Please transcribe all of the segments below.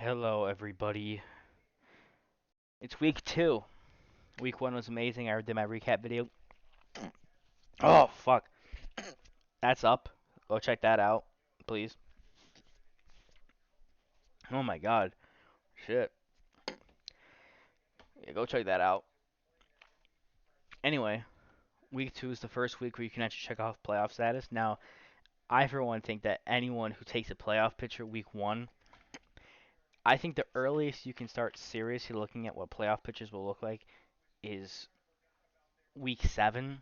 Hello, everybody. It's week 2. Week 1 was amazing. I did my recap video. Oh, fuck. That's up. Go check that out, please. Oh my god. Shit. Yeah, go check that out. Anyway, week 2 is the first week where you can actually check off playoff status. Now, I, for one, think that anyone who takes a playoff picture week 1, I think the earliest you can start seriously looking at what playoff pictures will look like is week 7.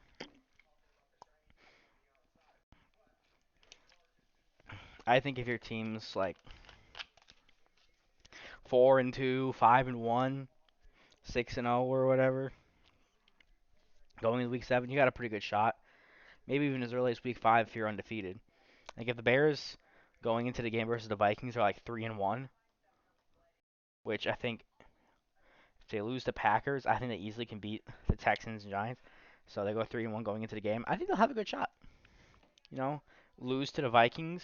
I think if your team's like 4-2, 5-1, 6-0 or whatever, going into week 7, you got a pretty good shot. Maybe even as early as week 5 if you're undefeated. Like if the Bears going into the game versus the Vikings are like 3-1, which I think if they lose the Packers, I think they easily can beat the Texans and Giants. So they go 3-1 going into the game. I think they'll have a good shot. You know, lose to the Vikings,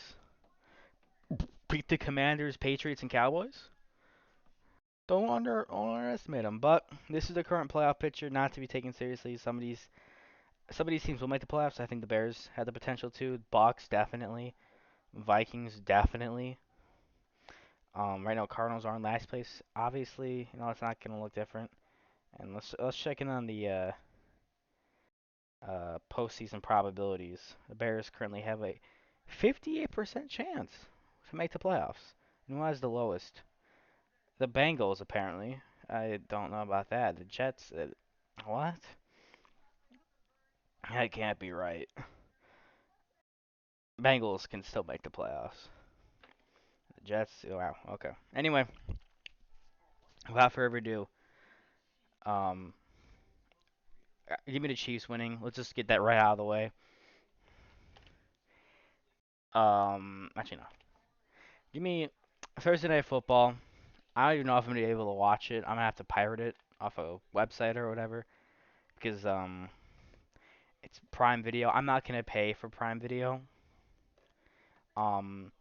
beat the Commanders, Patriots, and Cowboys. Don't underestimate them. But this is the current playoff picture, not to be taken seriously. Some of these teams will make the playoffs. I think the Bears had the potential to. Bucks definitely. Vikings definitely. Right now Cardinals are in last place. Obviously, it's not gonna look different. And let's check in on the postseason probabilities. The Bears currently have a 58% chance to make the playoffs. And who has the lowest? The Bengals apparently. I don't know about that. The Jets. What? That can't be right. Bengals can still make the playoffs. The Jets. Wow. Okay. Anyway, without further ado, um, give me the Chiefs winning. Let's just get that right out of the way. Actually no. Give me Thursday Night Football. I don't even know if I'm gonna be able to watch it. I'm gonna have to pirate it off a website or whatever because it's Prime Video. I'm not gonna pay for Prime Video. Um,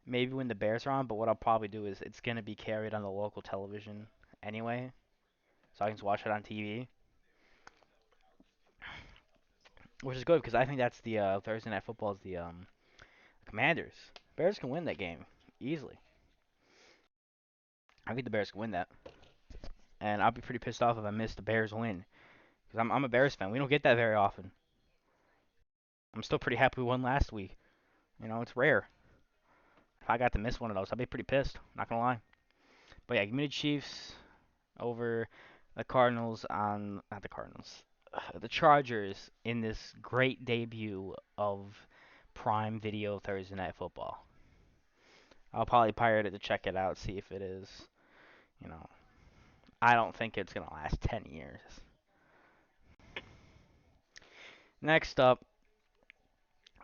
maybe when the Bears are on, but what I'll probably do is it's gonna be carried on the local television anyway, so I can just watch it on TV, which is good because I think that's the Thursday Night Football is the Commanders. Bears can win that game easily. I think the Bears can win that, and I'll be pretty pissed off if I miss the Bears win because I'm a Bears fan. We don't get that very often. I'm still pretty happy we won last week. It's rare. If I got to miss one of those, I'd be pretty pissed. Not gonna lie. But yeah, give me the Chiefs over the Cardinals on not the Cardinals, the Chargers in this great debut of Prime Video Thursday Night Football. I'll probably pirate it to check it out, see if it is. You know, I don't think it's gonna last 10 years. Next up,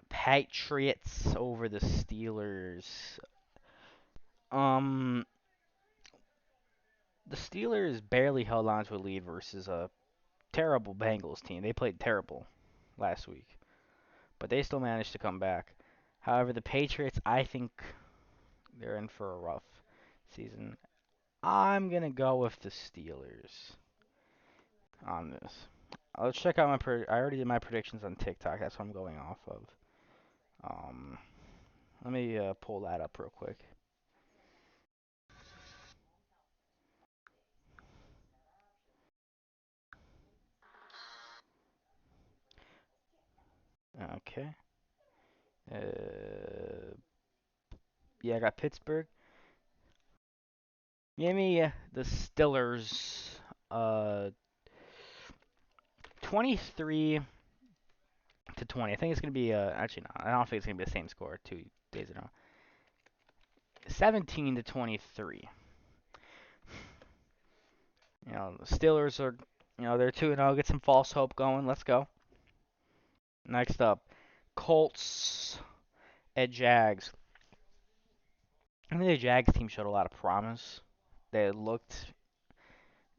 Patriots over the Steelers. Um, the Steelers barely held on to a lead versus a terrible Bengals team. They played terrible last week, but they still managed to come back. However, the Patriots, I think they're in for a rough season. I'm going to go with the Steelers on this. Let's check out I already did my predictions on TikTok. That's what I'm going off of. Um, Let me pull that up real quick. Okay. Yeah, I got Pittsburgh. Give me the Steelers. 23 to 20. I think it's gonna be actually no, I don't think it's gonna be the same score 2 days ago. 17 to 23. The Steelers are, they're 2-0. Get some false hope going. Let's go. Next up, Colts at Jags. I think the Jags team showed a lot of promise. They looked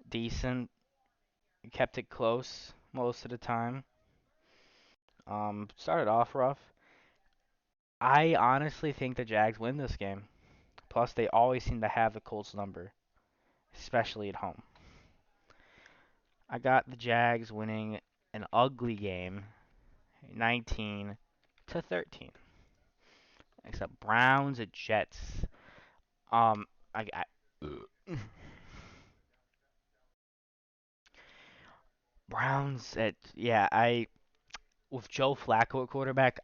decent, kept it close most of the time. Started off rough. I honestly think the Jags win this game. Plus, they always seem to have the Colts number, especially at home. I got the Jags winning an ugly game, 19-13. Except Browns at Jets. Um, I Browns at I with Joe Flacco at quarterback,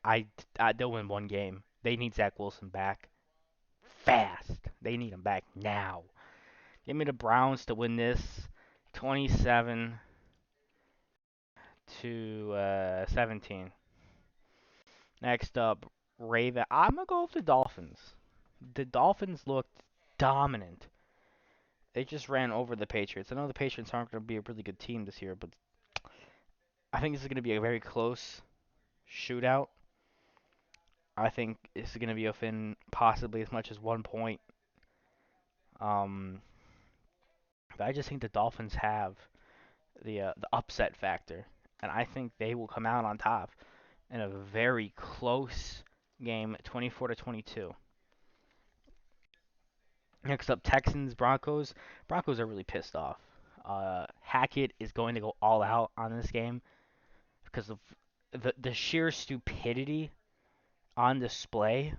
they'll win one game. They need Zach Wilson back fast. They need him back now. Give me the Browns to win this, 27 to 17. Next up, Raven. I'm gonna go with the Dolphins. The Dolphins looked dominant. They just ran over the Patriots. I know the Patriots aren't going to be a really good team this year, but I think this is going to be a very close shootout. I think this is going to be within possibly as much as 1 point. Um, but I just think the Dolphins have the upset factor, and I think they will come out on top in a very close game, 24-22. Next up, Texans Broncos. Broncos are really pissed off. Hackett is going to go all out on this game because of the sheer stupidity on display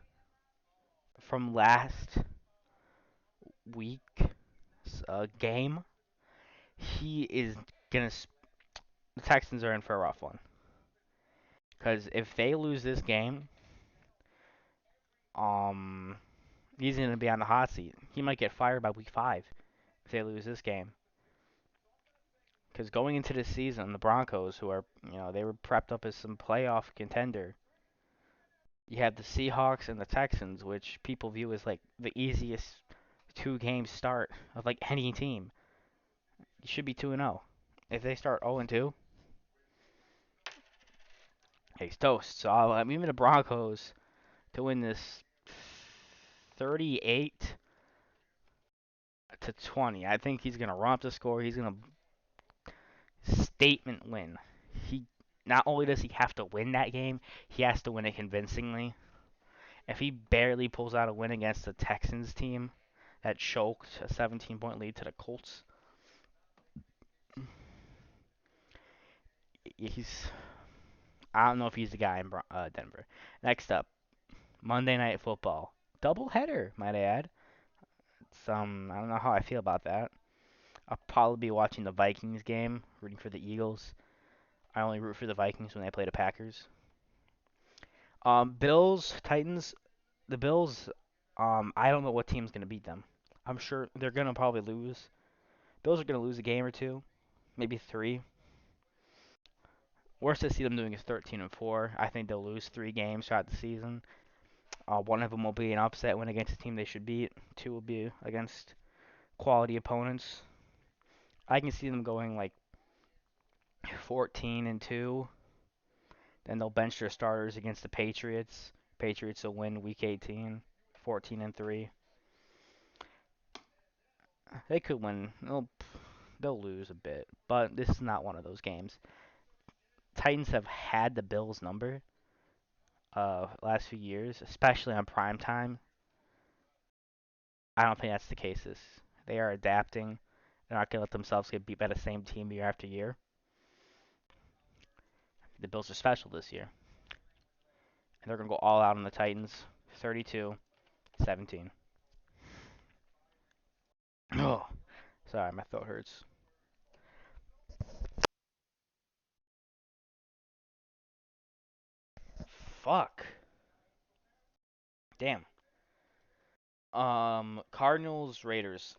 from last week's game. He is gonna. The Texans are in for a rough one because if they lose this game, um, he's gonna be on the hot seat. He might get fired by week 5 if they lose this game. Because going into this season, the Broncos, who are, they were prepped up as some playoff contender. You have the Seahawks and the Texans, which people view as like the easiest 2 game start of like any team. You should be 2-0. If they start 0-2, he's toast. So I'm even the Broncos to win this 38-20. I think he's gonna run up the score. He's gonna statement win. He not only does he have to win that game, he has to win it convincingly. If he barely pulls out a win against the Texans team that choked a 17-point lead to the Colts, he's I don't know if he's the guy in Denver. Next up, Monday Night Football. Double header, might I add. I don't know how I feel about that. I'll probably be watching the Vikings game, rooting for the Eagles. I only root for the Vikings when they play the Packers. Bills, Titans. The Bills, I don't know what team's going to beat them. I'm sure they're going to probably lose. Bills are going to lose a game or two, maybe 3. Worst I see them doing is 13-4. I think they'll lose 3 games throughout the season. One of them will be an upset win against a team they should beat. 2 will be against quality opponents. I can see them going like 14-2. Then they'll bench their starters against the Patriots. Patriots will win Week 18, 14-3. They could win. They'll lose a bit, but this is not one of those games. Titans have had the Bills number last few years, especially on prime time. I don't think that's the case. They are adapting. They're not going to let themselves get beat by the same team year after year. The Bills are special this year. And they're going to go all out on the Titans, 32-17. Oh, sorry, my throat hurts. Fuck. Damn. Cardinals, Raiders.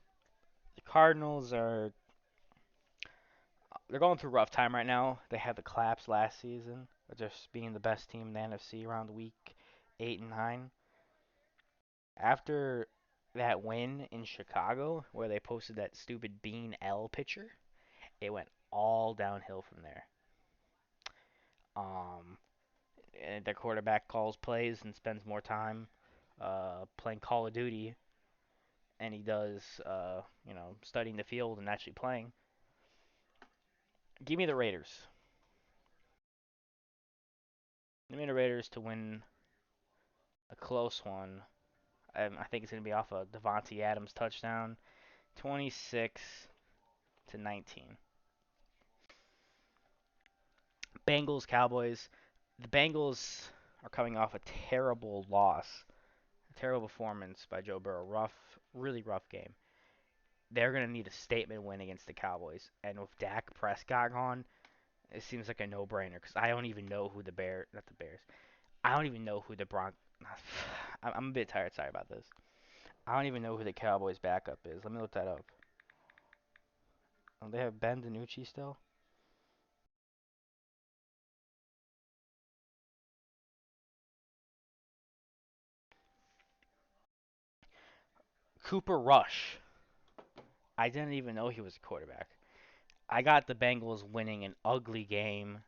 The Cardinals they're going through a rough time right now. They had the collapse last season, with just being the best team in the NFC around week 8 and 9. After that win in Chicago, where they posted that stupid Bean L picture, it went all downhill from there. Um, and their quarterback calls plays and spends more time playing Call of Duty, and he does, studying the field and actually playing. Give me the Raiders. Give me the Raiders to win a close one. I think it's going to be off a Devontae Adams touchdown. 26-19. Bengals Cowboys. The Bengals are coming off a terrible loss, a terrible performance by Joe Burrow. Really rough game. They're going to need a statement win against the Cowboys. And with Dak Prescott gone, it seems like a no-brainer because I don't even know who not the Bears. I don't even know who the I'm a bit tired. Sorry about this. I don't even know who the Cowboys backup is. Let me look that up. They have Ben DiNucci still. Cooper Rush. I didn't even know he was a quarterback. I got the Bengals winning an ugly game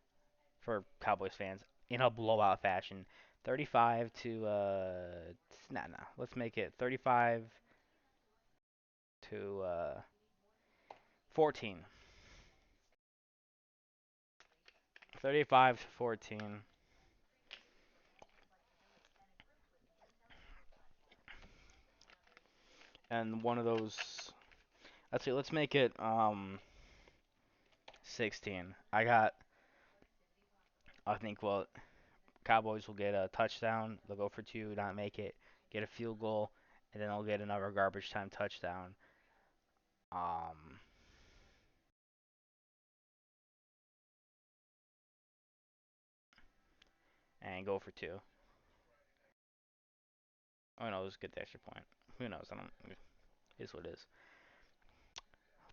for Cowboys fans in a blowout fashion. 35 to nah. Let's make it 35 to 14. 35 to 14. And one of those, let's make it 16. I think Cowboys will get a touchdown. They'll go for two, not make it, get a field goal, and then they'll get another garbage time touchdown. Um, and go for two. Oh no, it was get the extra point. Who knows? I don't. It is what it is.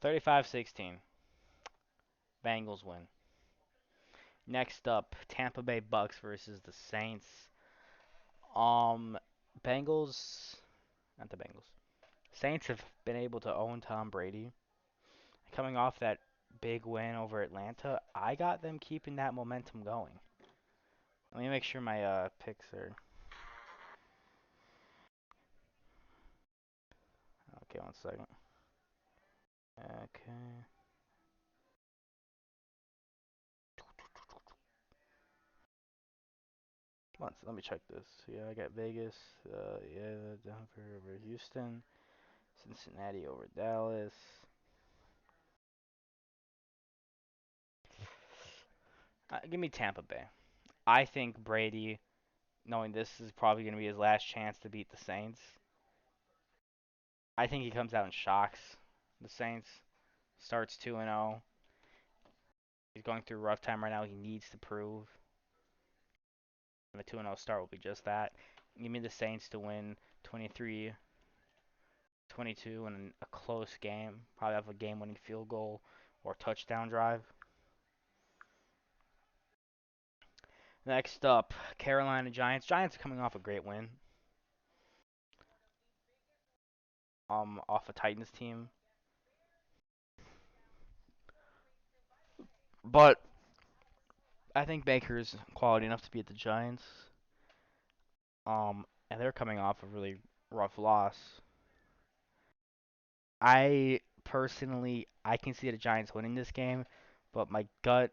35-16. Bengals win. Next up, Tampa Bay Bucks versus the Saints. Um, Bengals, not the Bengals. Saints have been able to own Tom Brady. Coming off that big win over Atlanta, I got them keeping that momentum going. Let me make sure my picks are. Okay, 1 second. Okay. Let me check this. Yeah, I got Vegas. Yeah, Denver over Houston. Cincinnati over Dallas. Give me Tampa Bay. I think Brady, knowing this is probably going to be his last chance to beat the Saints, I think he comes out and shocks the Saints. Starts 2-0. He's going through a rough time right now. He needs to prove. And the 2-0 start will be just that. Give me the Saints to win 23-22 in a close game. Probably have a game-winning field goal or touchdown drive. Next up, Carolina Giants. Giants coming off a great win. Off a Titans team. But I think Baker's quality enough to beat the Giants. And they're coming off a really rough loss. I can see the Giants winning this game, but my gut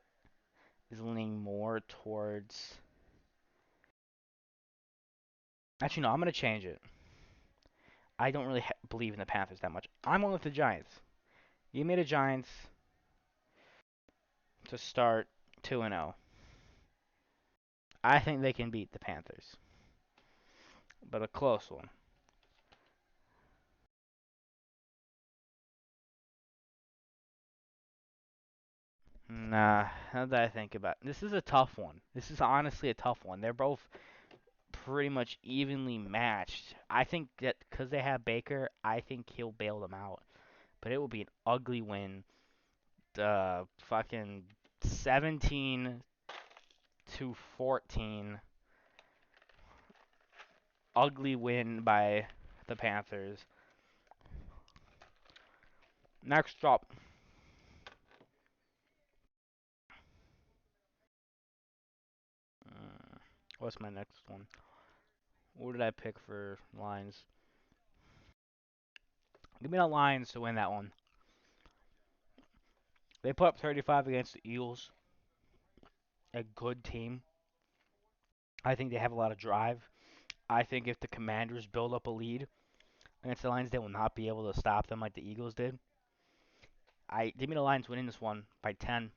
is leaning more towards. Actually, no, I'm gonna change it. I don't really believe in the Panthers that much. I'm going with the Giants. You made the Giants to start 2-0. I think they can beat the Panthers, but a close one. Nah, now that I think about it, this is a tough one. This is honestly a tough one. They're both pretty much evenly matched. I think that because they have Baker, I think he'll bail them out. But it will be an ugly win. Fucking 17-14. Ugly win by the Panthers. Next up, what's my next one? What did I pick for Lions? Give me the Lions to win that one. They put up 35 against the Eagles. A good team. I think they have a lot of drive. I think if the Commanders build up a lead against the Lions, they will not be able to stop them like the Eagles did. I give me the Lions winning this one by 10,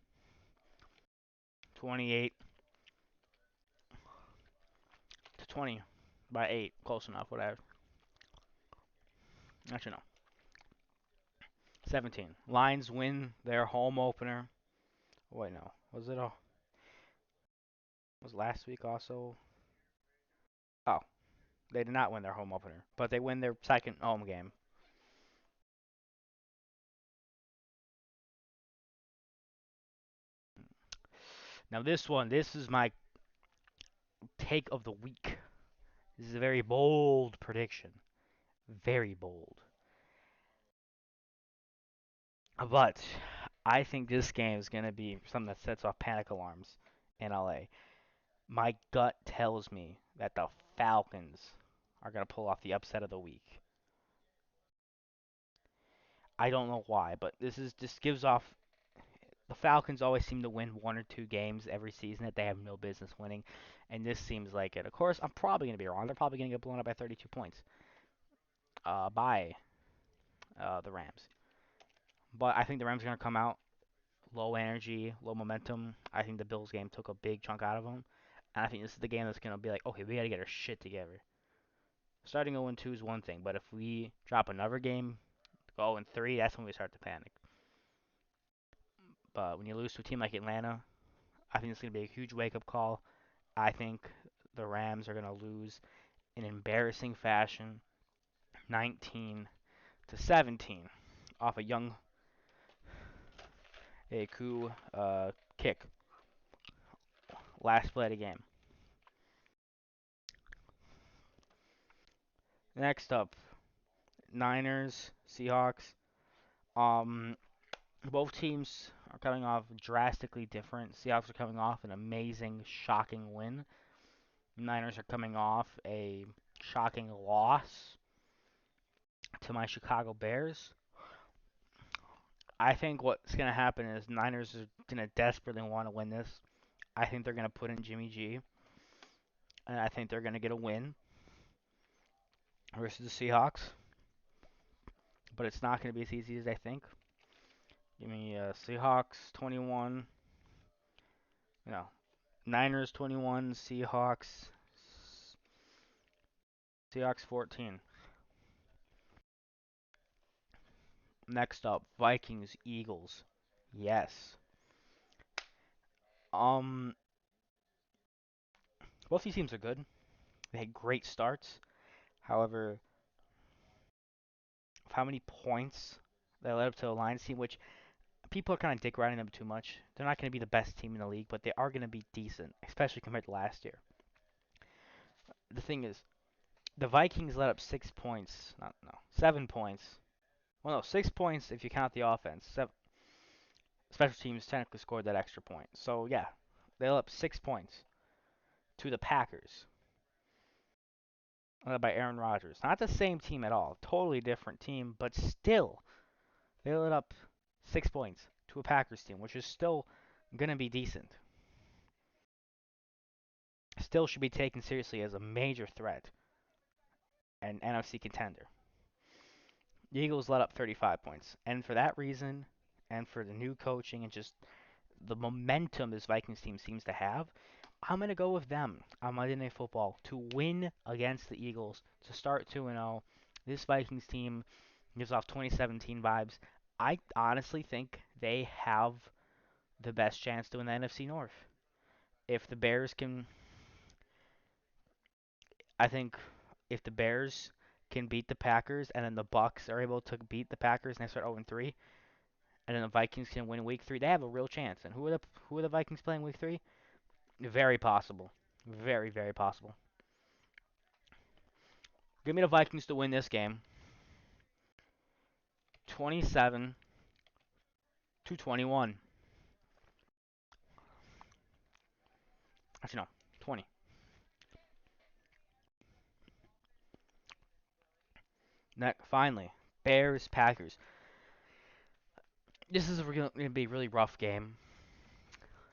28 to 20 by 8, close enough, whatever. Actually, no, 17. Lions win their home opener. Wait, no, was last week also? Oh, they did not win their home opener, but they win their second home game. Now this is my take of the week. This is a very bold prediction, very bold. But I think this game is going to be something that sets off panic alarms in LA. My gut tells me that the Falcons are going to pull off the upset of the week. I don't know why, but this gives off the Falcons always seem to win one or two games every season that they have no business winning, and this seems like it. Of course, I'm probably going to be wrong. They're probably going to get blown up by 32 points by the Rams. But I think the Rams are going to come out low energy, low momentum. I think the Bills game took a big chunk out of them. And I think this is the game that's going to be like, okay, we got to get our shit together. Starting 0-2 is one thing, but if we drop another game, go 0-3, that's when we start to panic. But when you lose to a team like Atlanta, I think it's going to be a huge wake-up call. I think the Rams are going to lose in embarrassing fashion, 19-17, off a young Aku kick. Last play of the game. Next up, Niners, Seahawks. Um, both teams are coming off drastically different. Seahawks are coming off an amazing, shocking win. Niners are coming off a shocking loss to my Chicago Bears. I think what's going to happen is Niners are going to desperately want to win this. I think they're going to put in Jimmy G, and I think they're going to get a win versus the Seahawks. But it's not going to be as easy as I think. Give me Seahawks 21. No, Niners 21, Seahawks 14. Next up, Vikings Eagles. Yes. Um both these teams are good. They had great starts. However, of how many points they led up to the Lions team, which people are kind of dick riding them too much. They're not going to be the best team in the league, but they are going to be decent, especially compared to last year. The thing is, the Vikings let up 6 points. Not no, 7 points. Well, no, 6 points if you count the offense. Special teams technically scored that extra point. So yeah, they let up 6 points to the Packers, led by Aaron Rodgers. Not the same team at all. Totally different team, but still, they let up 6 points to a Packers team, which is still gonna be decent. Still should be taken seriously as a major threat and NFC contender. The Eagles let up 35 points, and for that reason, and for the new coaching and just the momentum this Vikings team seems to have, I'm going to go with them on Monday Night Football to win against the Eagles to start 2-0. This Vikings team gives off 2017 vibes. I honestly think they have the best chance to win the NFC North. If the Bears can, I think if the Bears can beat the Packers and then the Bucks are able to beat the Packers and they start 0-3, and then the Vikings can win week 3, they have a real chance. And who are the Vikings playing week 3? Very possible. Very, very possible. Give me the Vikings to win this game. 27-21. Actually, no. 20. Finally, Bears Packers. This is going to be a really rough game.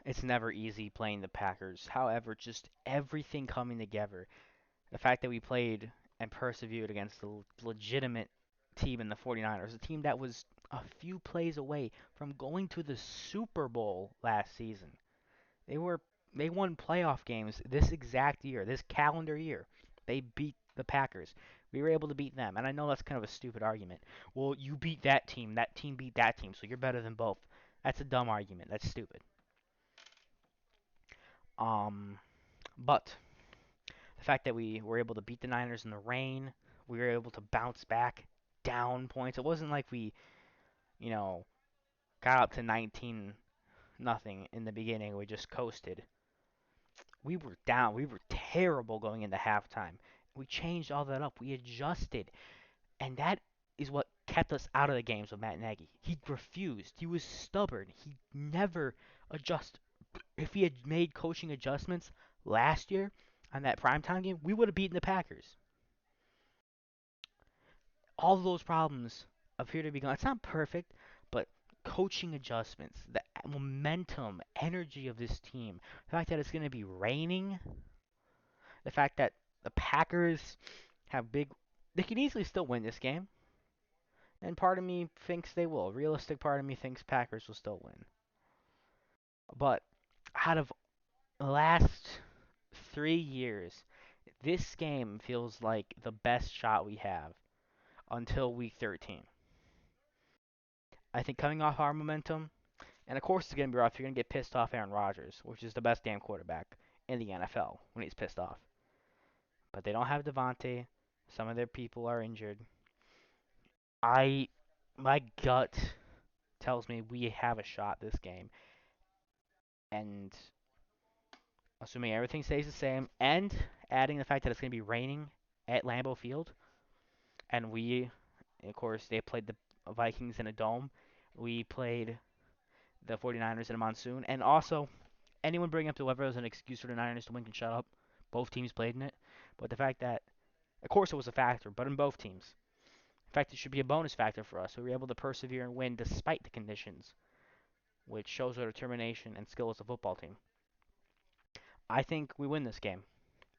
It's never easy playing the Packers. However, just everything coming together. The fact that we played and persevered against the legitimate team in the 49ers, a team that was a few plays away from going to the Super Bowl last season. They were they won playoff games this exact year, this calendar year. They beat the Packers. We were able to beat them. And I know that's kind of a stupid argument. Well, you beat that team beat that team, so you're better than both. That's a dumb argument. That's stupid. Um, but the fact that we were able to beat the Niners in the rain, we were able to bounce back down points. It wasn't like we, you know, got up to 19 nothing in the beginning. We just coasted. We were down. We were terrible going into halftime. We changed all that up. We adjusted. And that is what kept us out of the games with Matt Nagy. He refused. He was stubborn. He never adjusted. If he had made coaching adjustments last year on that primetime game, we would have beaten the Packers. All of those problems appear to be gone. It's not perfect, but coaching adjustments, the momentum, energy of this team, the fact that it's going to be raining, the fact that the Packers have big. They can easily still win this game, and part of me thinks they will. A realistic part of me thinks Packers will still win. But out of the last 3 years, this game feels like the best shot we have until week 13. I think coming off our momentum, and of course it's going to be rough. You're going to get pissed off Aaron Rodgers, which is the best damn quarterback in the NFL when he's pissed off. But they don't have Devontae. Some of their people are injured. I my gut tells me we have a shot this game. And assuming everything stays the same and adding the fact that it's going to be raining at Lambeau Field and we of course they played the Vikings in a dome. We played the 49ers in a monsoon and also anyone bring up the weather as an excuse for the Niners to win can shut up. Both teams played in it. But the fact that of course it was a factor, but in both teams. In fact, it should be a bonus factor for us. We were able to persevere and win despite the conditions, which shows our determination and skill as a football team. I think we win this game.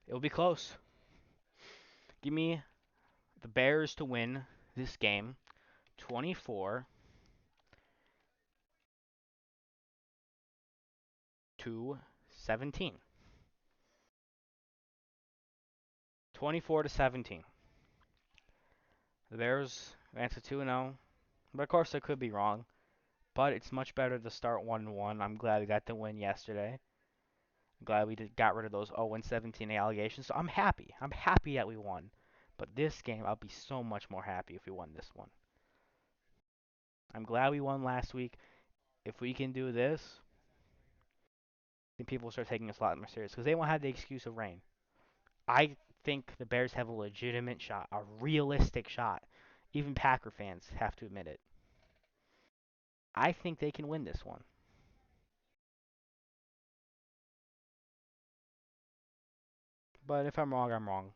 It will be close. Give me the Bears to win this game 24 to 17. 24 to 17. The Bears advance to 2-0. But of course I could be wrong. But it's much better to start 1-1. I'm glad we got the win yesterday. I'm glad we got rid of those 0-17 allegations. So I'm happy. I'm happy that we won. But this game, I'll be so much more happy if we won this one. I'm glad we won last week. If we can do this, then people will start taking us a lot more serious because they won't have the excuse of rain. I think the Bears have a legitimate shot, a realistic shot. Even Packer fans have to admit it. I think they can win this one. But if I'm wrong, I'm wrong.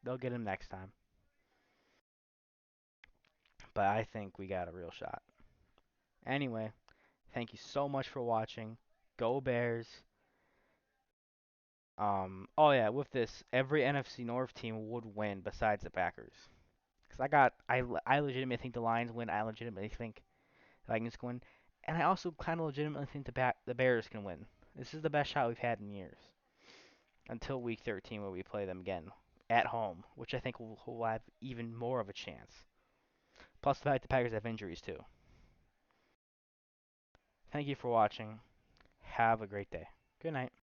They'll get him next time. But I think we got a real shot. Anyway, thank you so much for watching. Go Bears. Oh yeah, with this, every NFC North team would win besides the Packers. Cause I legitimately think the Lions win. I legitimately think the Vikings can win, and I also kind of legitimately think the Bears can win. This is the best shot we've had in years until week 13 where we play them again at home, which I think will have even more of a chance. Plus the fact the Packers have injuries too. Thank you for watching. Have a great day. Good night.